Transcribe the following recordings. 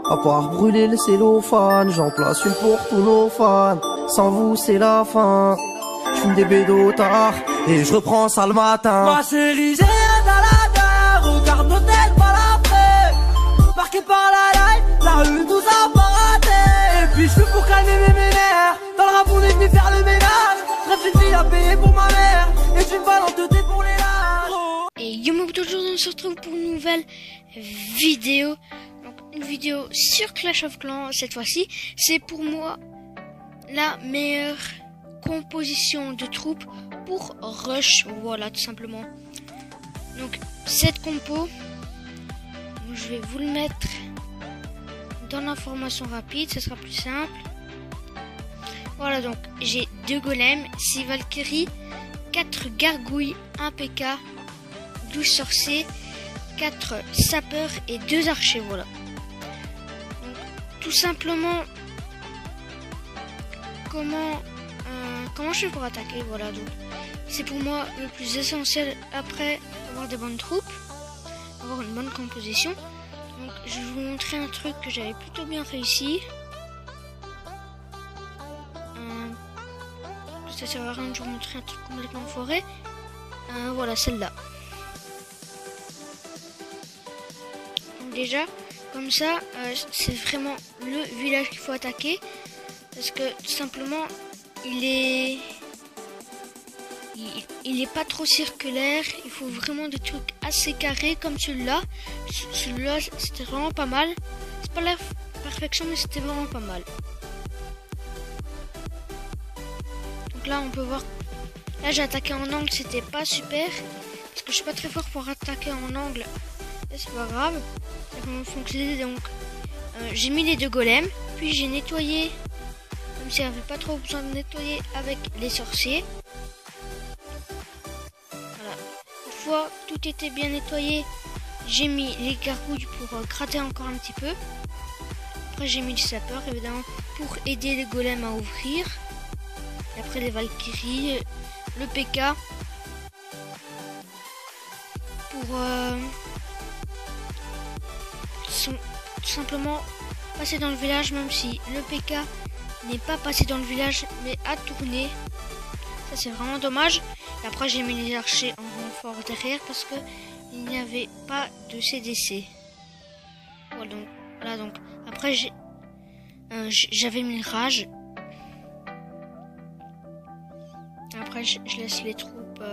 À part brûler le cellophane, j'en place une pour tous nos fans. Sans vous c'est la fin. J'fume des bédos tard et je reprends ça le matin. Ma chérie, j'ai rien à la gueule. Regarde nos têtes par l'après. Marqué par la life, la rue nous a pas raté. Et puis je suis pour calmer mes nerfs. Dans le rap on est venu faire le ménage. Bref une fille à payer pour ma mère. Et je me balance de thé pour les larges. Et yo mon pote, aujourd'hui on se retrouve pour une nouvelle vidéo. Donc une vidéo sur Clash of Clans cette fois-ci. C'est pour moi la meilleure composition de troupes pour Rush. Voilà tout simplement. Donc cette compo, je vais vous le mettre dans l'information rapide, ce sera plus simple. Voilà, donc j'ai 2 golems, 6 Valkyries, 4 gargouilles, 1 PK, 12 sorciers, 4 sapeurs et 2 archers. Voilà. Donc, tout simplement, comment je fais pour attaquer? Voilà, donc c'est pour moi le plus essentiel après avoir des bonnes troupes, avoir une bonne composition. Donc je vais vous montrer un truc que j'avais plutôt bien réussi. Ça sert à rien de vous montrer un truc complètement foiré. Voilà, celle-là. Donc déjà, comme ça, c'est vraiment le village qu'il faut attaquer. Parce que tout simplement, il est pas trop circulaire. Il faut vraiment des trucs assez carrés comme celui-là. Celui-là, c'était vraiment pas mal. C'est pas la perfection, mais c'était vraiment pas mal. Donc là, on peut voir. Là, j'ai attaqué en angle, c'était pas super. Parce que je suis pas très fort pour attaquer en angle. Et c'est pas grave. Ça va fonctionner. Donc, j'ai mis les 2 golems. Puis j'ai nettoyé. Même si j'avais pas trop besoin de nettoyer avec les sorciers. Voilà. Une fois tout était bien nettoyé, j'ai mis les gargouilles pour gratter encore un petit peu. Après j'ai mis le sapeur évidemment pour aider les golems à ouvrir. Et après les Valkyries, le PK pour tout simplement passer dans le village, même si le PK n'est pas passé dans le village mais a tourné. Ça c'est vraiment dommage. Et après j'ai mis les archers en renfort derrière parce que il n'y avait pas de CDC. Voilà, donc après j'avais mis le rage. Après je laisse les troupes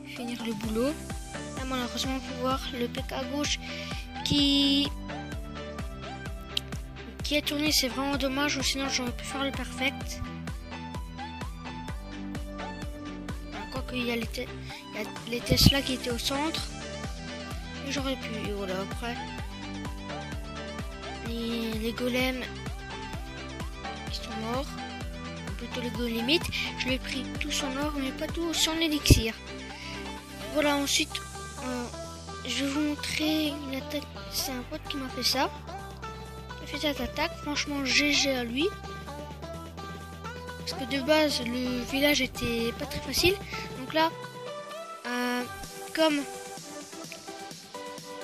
finir le boulot. Là malheureusement on peut voir le PK à gauche qui a tourné, c'est vraiment dommage, ou sinon j'aurais pu faire le perfect. Quoique il y a les Tesla qui étaient au centre. Et j'aurais pu, voilà, après. Les golems qui sont morts. Ou plutôt les golems. Je lui ai pris tout son or, mais pas tout son élixir. Voilà, ensuite, je vais vous montrer une attaque. C'est un pote qui m'a fait ça. Fait cette attaque, franchement GG à lui, parce que de base le village était pas très facile. Donc là comme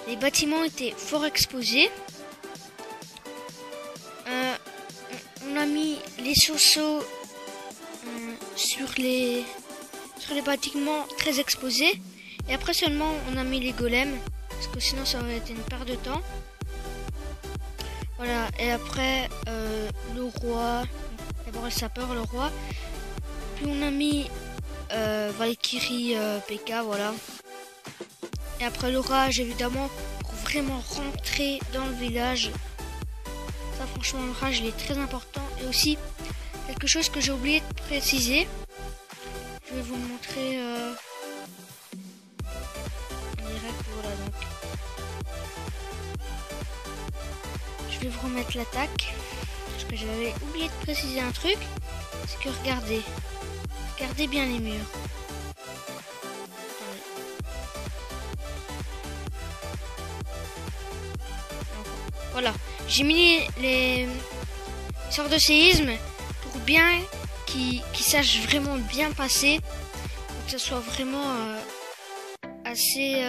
les bâtiments étaient fort exposés, on a mis les sauceaux sur les bâtiments très exposés, et après seulement on a mis les golems, parce que sinon ça aurait été une perte de temps. Voilà, et après le roi, d'abord le sapeur, le roi, puis on a mis Valkyrie, PK, voilà. Et après le rage évidemment pour vraiment rentrer dans le village. Ça franchement le rage il est très important. Et aussi quelque chose que j'ai oublié de préciser, je vais vous le montrer en direct. Voilà, donc je vais vous remettre l'attaque, parce que j'avais oublié de préciser un truc, c'est que regardez bien les murs. Voilà, j'ai mis les sorts de séisme pour bien qu'ils sachent vraiment bien passer, pour que ça soit vraiment assez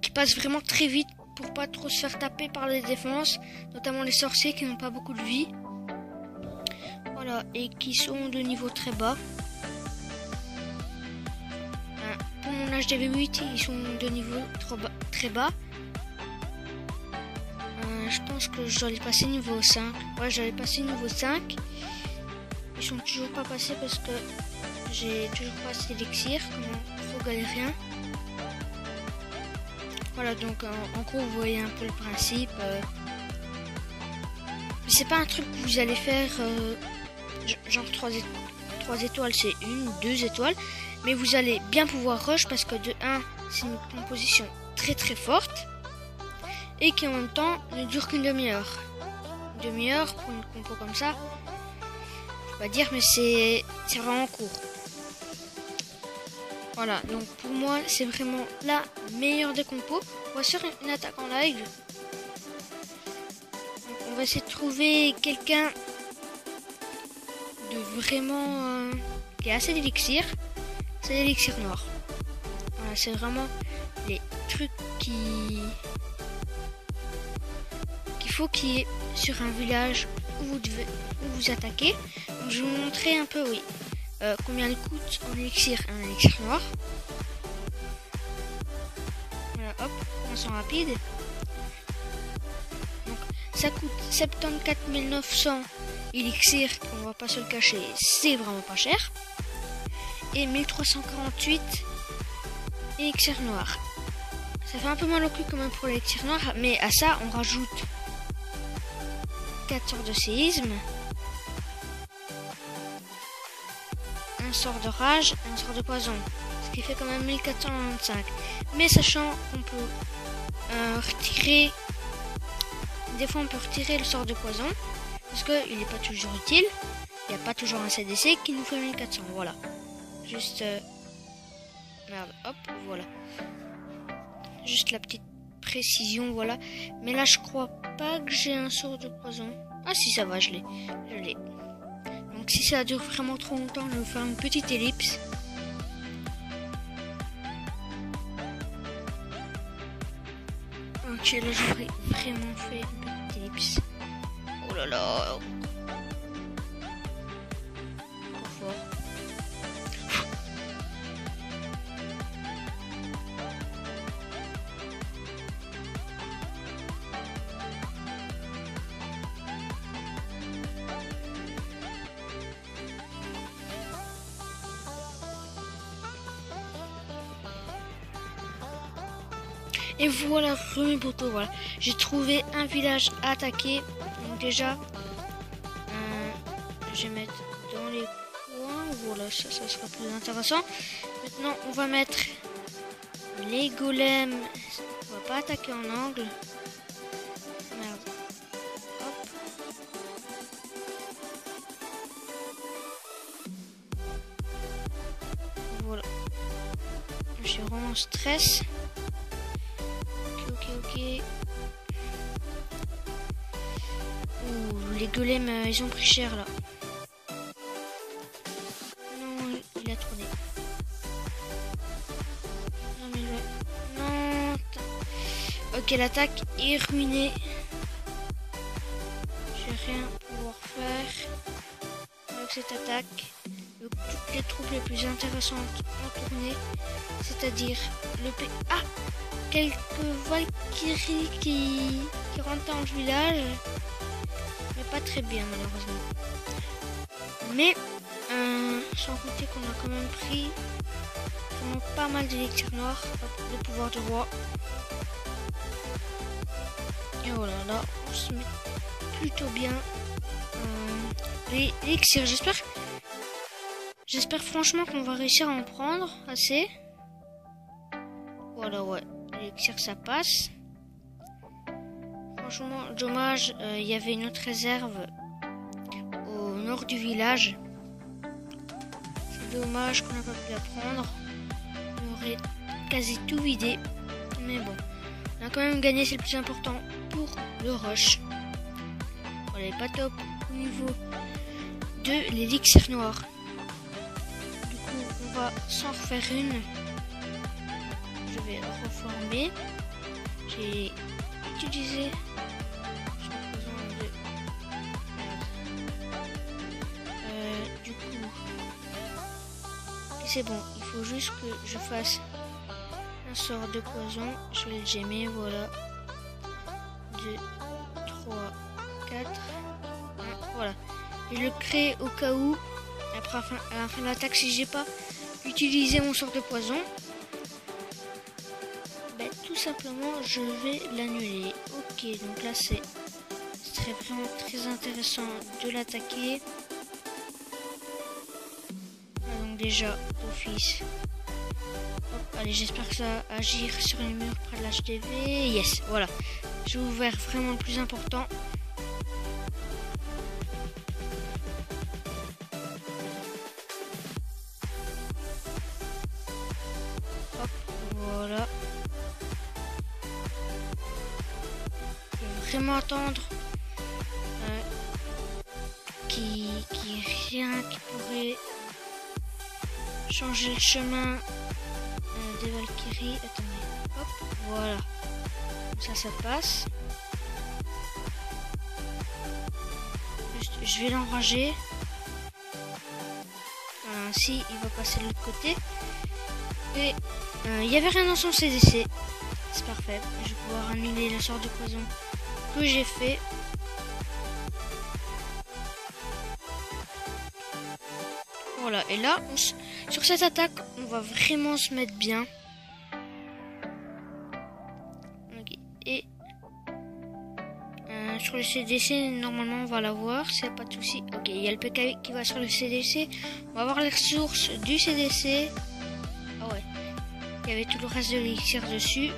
qui passe vraiment très vite pour pas trop se faire taper par les défenses, notamment les sorciers qui n'ont pas beaucoup de vie. Voilà, et qui sont de niveau très bas. Pour mon HDV8, ils sont de niveau très bas. Je pense que je dois les passer niveau 5. Ouais, je dois les passer niveau 5. Ils sont toujours pas passés parce que j'ai toujours pas assez d'élixir, comme un trop galérien. Voilà, donc en gros, vous voyez un peu le principe. Mais c'est pas un truc que vous allez faire genre 3 étoiles, c'est 1, 2 étoiles. Mais vous allez bien pouvoir rush parce que de 1, c'est une composition très très forte. Et qui en même temps ne dure qu'une demi-heure. Une demi-heure pour une compo comme ça, je peux pas dire, mais c'est vraiment court. Voilà, donc pour moi c'est vraiment la meilleure des compos. On va faire une attaque en live. Donc, on va essayer de trouver quelqu'un de vraiment qui a assez d'élixir. C'est l'élixir noir. Voilà, c'est vraiment les trucs qu'il faut qu'il y ait sur un village où vous attaquez. Donc, je vais vous montrer un peu, oui, combien il coûte en élixir un élixir noir. Voilà, hop, on sent rapide. Donc, ça coûte 74 900 élixir, on va pas se le cacher, c'est vraiment pas cher. Et 1348 élixir noir. Ça fait un peu mal au cul quand même pour l'élixir noir, mais à ça on rajoute 4 sorts de séisme, un sort de rage et un sort de poison, ce qui fait quand même 1495. Mais sachant qu'on peut retirer, des fois on peut retirer le sort de poison parce qu'il n'est pas toujours utile, il n'y a pas toujours un CDC qui nous fait 1400. Voilà, juste merde, hop, voilà, juste la petite précision, voilà. Mais là je crois pas que j'ai un sort de poison. Ah si, ça va, je l'ai. Donc si ça dure vraiment trop longtemps, je vais faire une petite ellipse. Ok, là j'aurais vraiment fait une petite ellipse. Oh là là, trop fort. Et voilà, mes potos, voilà. J'ai trouvé un village à attaquer. Donc déjà, je vais mettre dans les coins. Voilà, ça sera plus intéressant. Maintenant, on va mettre les golems. On va pas attaquer en angle. Merde. Hop. Voilà. Je suis vraiment en stress. Ok. Ouh, les golems, ils ont pris cher là. Non, il a tourné. Non, mais non. Ok, l'attaque est ruinée. Je vais rien pouvoir faire avec cette attaque. Donc, toutes les troupes les plus intéressantes ont tourné. C'est-à-dire le P. Ah! Quelques Valkyries qui rentrent dans le village, mais pas très bien malheureusement. Mais sans compter qu'on a quand même pris vraiment pas mal d'élixir noir, de pouvoir de roi. Et voilà, là on se met plutôt bien. L'élixir, j'espère franchement qu'on va réussir à en prendre assez. Voilà, ouais. L'élixir ça passe. Franchement dommage, il y avait une autre réserve au nord du village. C'est dommage qu'on n'a pas pu la prendre. On aurait quasi tout vidé. Mais bon, on a quand même gagné, c'est le plus important pour le rush. On n'est pas top au niveau de l'élixir noir. Du coup on va s'en refaire une. Je vais reformer. J'ai utilisé du coup c'est bon, il faut juste que je fasse un sort de poison. Je vais le gemmer, voilà. 2, 3, 4, 1, voilà. Je le crée au cas où, après à la fin de l'attaque, si j'ai pas utilisé mon sort de poison, ben, tout simplement je vais l'annuler. Ok, donc là c'est vraiment très intéressant de l'attaquer. Donc déjà d'office. Allez, j'espère que ça va agir sur les murs près de l'HDV. Yes, voilà. J'ai ouvert vraiment le plus important. Hop, voilà. Il faut vraiment attendre qu'il n'y ait rien qui pourrait changer le chemin des Valkyries. Attendez, hop, voilà. Ça passe. Juste, je vais l'enrager. Ainsi, il va passer de l'autre côté. Et il n'y avait rien dans son CDC. C'est parfait. Je vais pouvoir annuler le sort de poison que j'ai fait. Voilà, et là, sur cette attaque, on va vraiment se mettre bien. Okay. Et sur le CDC, normalement, on va l'avoir, s'il n'y a pas de souci. Ok, il y a le PK qui va sur le CDC. On va voir les ressources du CDC. Ah ouais, il y avait tout le reste de l'élixir dessus.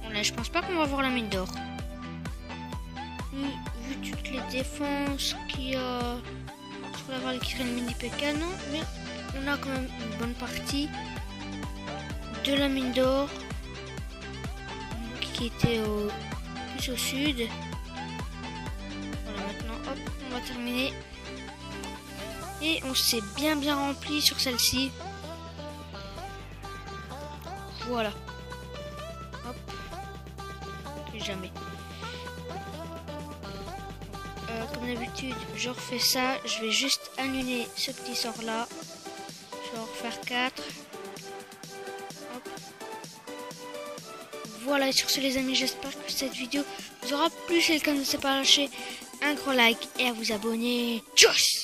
Bon, là, je pense pas qu'on va voir la mine d'or. Vu toutes les défenses qu'il y a sur la Valkyrie, le mini PK, non, mais on a quand même une bonne partie de la mine d'or qui était plus au sud. Voilà, maintenant, hop, on va terminer. Et on s'est bien rempli sur celle-ci. Voilà. Hop. Plus jamais. Comme d'habitude, je refais ça. Je vais juste annuler ce petit sort là. Je vais en refaire 4. Hop. Voilà, et sur ce les amis, j'espère que cette vidéo vous aura plu. Si c'est le cas, n'hésitez pas à lâcher un gros like et à vous abonner. Tchuss!